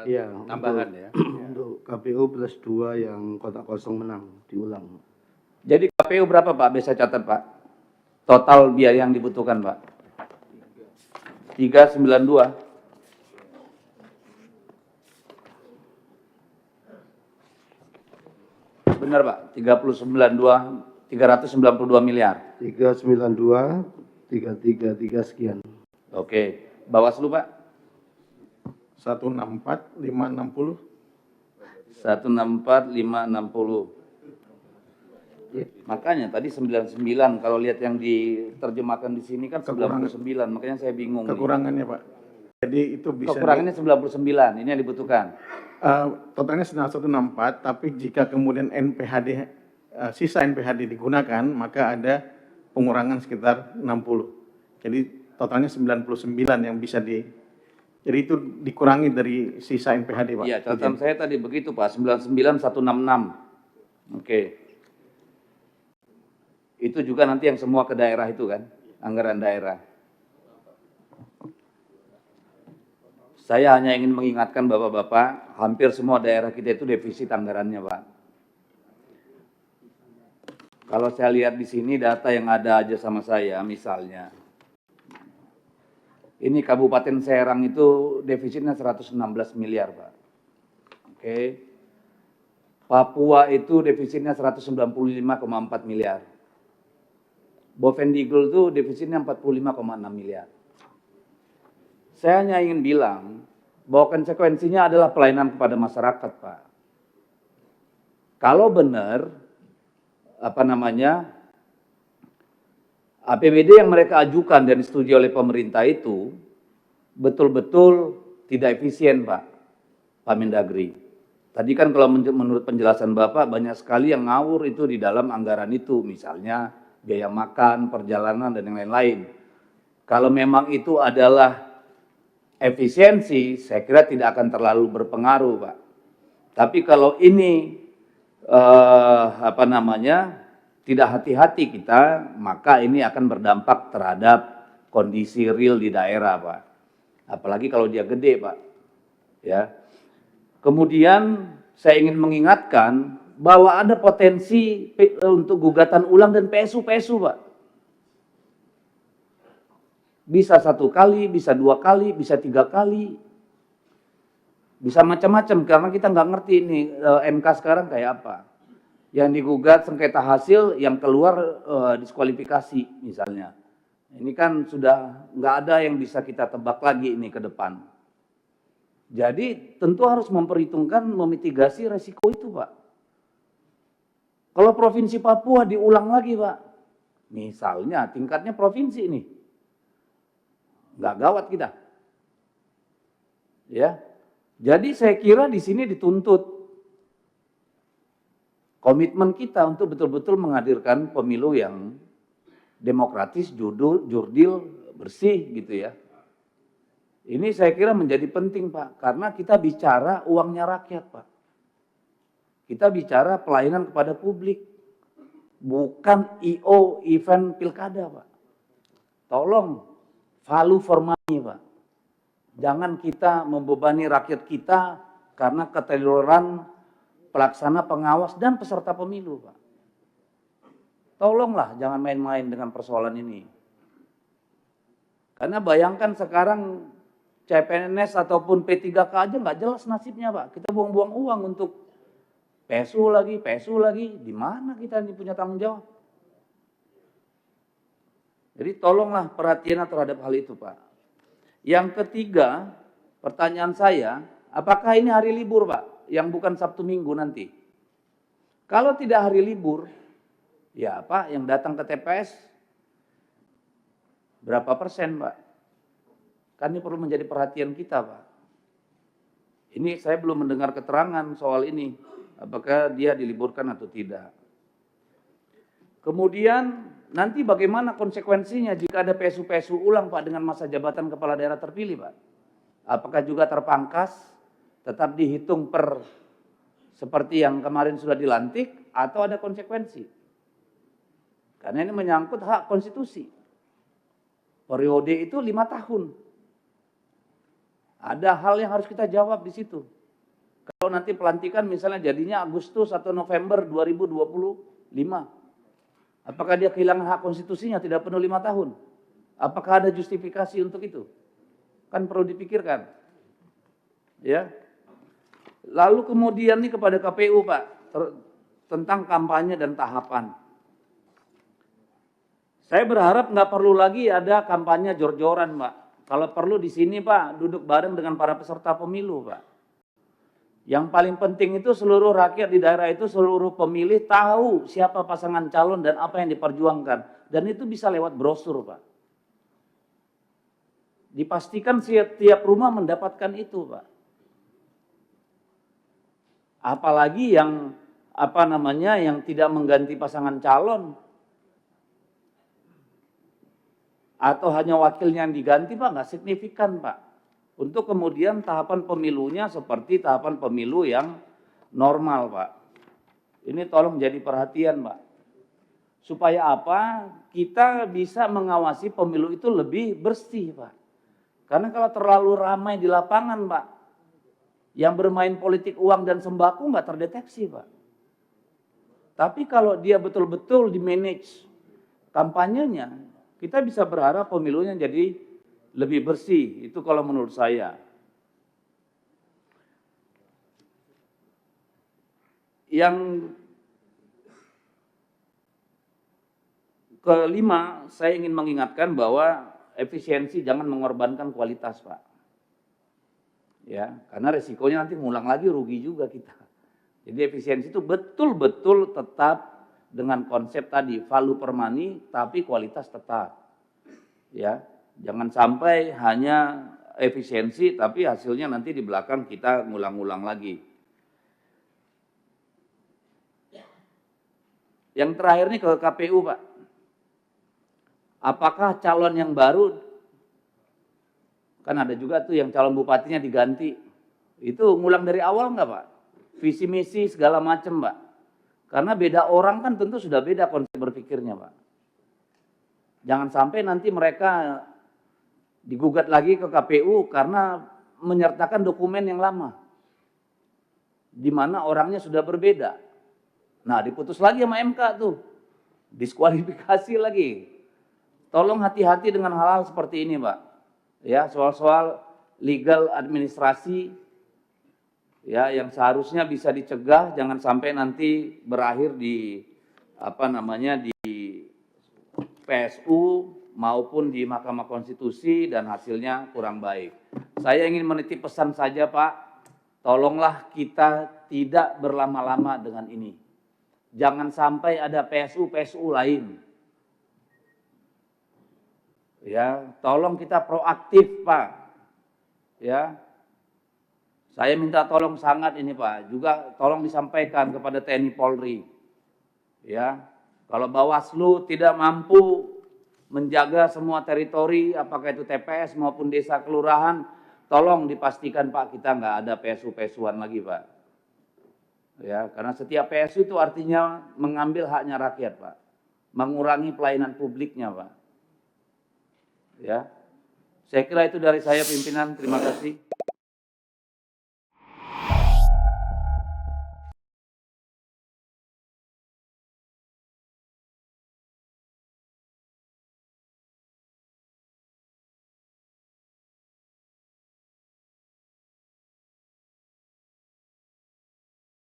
Iya, tambahan ya. untuk KPU plus 2 yang kotak kosong menang, diulang. Jadi KPU berapa Pak? Bisa catat Pak. Total biaya yang dibutuhkan Pak. 392. Benar Pak, 392 miliar. 392, 333 sekian. Oke, Bawaslu Pak. 164, 560. 164, 560. Makanya tadi 99, kalau lihat yang diterjemahkan di sini kan 99, makanya saya bingung. Kekurangannya Pak. Jadi itu bisa. Kekurangannya 99, ini yang dibutuhkan. Totalnya 164, tapi jika kemudian NPHD, sisa NPHD digunakan, maka ada pengurangan sekitar 60. Jadi totalnya 99 yang bisa jadi itu dikurangi dari sisa NPHD Pak. Iya, catatan saya tadi begitu Pak, 99 166. Oke. Itu juga nanti yang semua ke daerah itu kan, anggaran daerah. Saya hanya ingin mengingatkan Bapak-Bapak, hampir semua daerah kita itu defisit anggarannya Pak. Kalau saya lihat di sini data yang ada aja sama saya, misalnya. Ini Kabupaten Serang itu defisitnya 116 miliar Pak. Oke. Papua itu defisitnya 195,4 miliar. Bovendigul itu defisitnya 45,6 miliar. Saya hanya ingin bilang bahwa konsekuensinya adalah pelayanan kepada masyarakat, Pak. Kalau benar, APBD yang mereka ajukan dan disetujui oleh pemerintah itu betul-betul tidak efisien, Pak Mendagri. Tadi kan kalau menurut penjelasan Bapak banyak sekali yang ngawur itu di dalam anggaran itu, misalnya biaya makan, perjalanan, dan yang lain-lain. Kalau memang itu adalah efisiensi, saya kira tidak akan terlalu berpengaruh, Pak. Tapi kalau ini tidak hati-hati kita, maka ini akan berdampak terhadap kondisi real di daerah, Pak. Apalagi kalau dia gede, Pak. Ya. Kemudian saya ingin mengingatkan bahwa ada potensi untuk gugatan ulang dan PSU, Pak. Bisa 1 kali, bisa 2 kali, bisa 3 kali. Bisa macam-macam karena kita nggak ngerti ini MK sekarang kayak apa. Yang digugat sengketa hasil, yang keluar diskualifikasi misalnya. Ini kan sudah nggak ada yang bisa kita tebak lagi ini ke depan. Jadi tentu harus memperhitungkan memitigasi resiko itu, Pak. Kalau Provinsi Papua diulang lagi, Pak. Misalnya tingkatnya provinsi ini. Nggak gawat kita. Ya. Jadi saya kira di sini dituntut komitmen kita untuk betul-betul menghadirkan pemilu yang demokratis, jurdil, bersih gitu ya. Ini saya kira menjadi penting, Pak, karena kita bicara uangnya rakyat, Pak. Kita bicara pelayanan kepada publik, bukan IO event pilkada, Pak. Tolong, value for money, Pak. Jangan kita membebani rakyat kita karena keteluran pelaksana, pengawas, dan peserta pemilu, Pak. Tolonglah jangan main-main dengan persoalan ini. Karena bayangkan sekarang CPNS ataupun P3K aja nggak jelas nasibnya, Pak. Kita buang-buang uang untuk PSU lagi, di mana kita ini punya tanggung jawab? Jadi tolonglah perhatian terhadap hal itu, Pak. Yang ketiga, pertanyaan saya, apakah ini hari libur, Pak? Yang bukan Sabtu Minggu nanti. Kalau tidak hari libur, ya Pak, yang datang ke TPS berapa persen, Pak? Kan ini perlu menjadi perhatian kita, Pak. Ini saya belum mendengar keterangan soal ini. Apakah dia diliburkan atau tidak. Kemudian nanti bagaimana konsekuensinya jika ada PSU-PSU ulang, Pak, dengan masa jabatan kepala daerah terpilih, Pak? Apakah juga terpangkas, tetap dihitung per seperti yang kemarin sudah dilantik, atau ada konsekuensi? Karena ini menyangkut hak konstitusi. Periode itu 5 tahun. Ada hal yang harus kita jawab di situ. Kalau nanti pelantikan misalnya jadinya Agustus atau November 2025, apakah dia kehilangan hak konstitusinya tidak penuh 5 tahun? Apakah ada justifikasi untuk itu? Kan perlu dipikirkan. Ya. Lalu kemudian nih kepada KPU Pak, tentang kampanye dan tahapan. Saya berharap nggak perlu lagi ada kampanye jor-joran Pak. Kalau perlu di sini Pak, duduk bareng dengan para peserta pemilu Pak. Yang paling penting itu seluruh rakyat di daerah itu, seluruh pemilih tahu siapa pasangan calon dan apa yang diperjuangkan. Dan itu bisa lewat brosur Pak. Dipastikan setiap rumah mendapatkan itu Pak. Apalagi yang yang tidak mengganti pasangan calon atau hanya wakilnya yang diganti Pak, nggak signifikan Pak. Untuk kemudian tahapan pemilunya seperti tahapan pemilu yang normal Pak. Ini tolong jadi perhatian Pak. Supaya apa? Kita bisa mengawasi pemilu itu lebih bersih Pak. Karena kalau terlalu ramai di lapangan Pak, yang bermain politik uang dan sembako nggak terdeteksi Pak. Tapi kalau dia betul-betul di-manage kampanyenya, kita bisa berharap pemilunya jadi lebih bersih. Itu kalau menurut saya. Yang kelima, saya ingin mengingatkan bahwa efisiensi jangan mengorbankan kualitas Pak. Ya, karena resikonya nanti ngulang lagi, rugi juga kita. Jadi efisiensi itu betul-betul tetap dengan konsep tadi value per money, tapi kualitas tetap. Ya, jangan sampai hanya efisiensi, tapi hasilnya nanti di belakang kita ngulang-ngulang lagi. Yang terakhir nih ke KPU Pak. Apakah calon yang baru, kan ada juga tuh yang calon bupatinya diganti, itu ngulang dari awal enggak Pak? Visi misi segala macam Pak. Karena beda orang kan tentu sudah beda konsep berpikirnya Pak. Jangan sampai nanti mereka digugat lagi ke KPU karena menyertakan dokumen yang lama. Di mana orangnya sudah berbeda. Nah, diputus lagi sama MK tuh. Diskualifikasi lagi. Tolong hati-hati dengan hal-hal seperti ini Pak. Ya, soal-soal legal administrasi ya yang seharusnya bisa dicegah, jangan sampai nanti berakhir di di PSU maupun di Mahkamah Konstitusi dan hasilnya kurang baik. Saya ingin menitip pesan saja Pak, tolonglah kita tidak berlama-lama dengan ini. Jangan sampai ada PSU lain. Ya, tolong kita proaktif Pak. Ya, saya minta tolong sangat ini Pak. Juga tolong disampaikan kepada TNI Polri. Ya, kalau Bawaslu tidak mampu menjaga semua teritori, apakah itu TPS maupun desa kelurahan, tolong dipastikan Pak kita nggak ada PSU-PSUan lagi Pak. Ya, karena setiap PSU itu artinya mengambil haknya rakyat Pak, mengurangi pelayanan publiknya Pak. Ya, saya kira itu dari saya pimpinan. Terima kasih.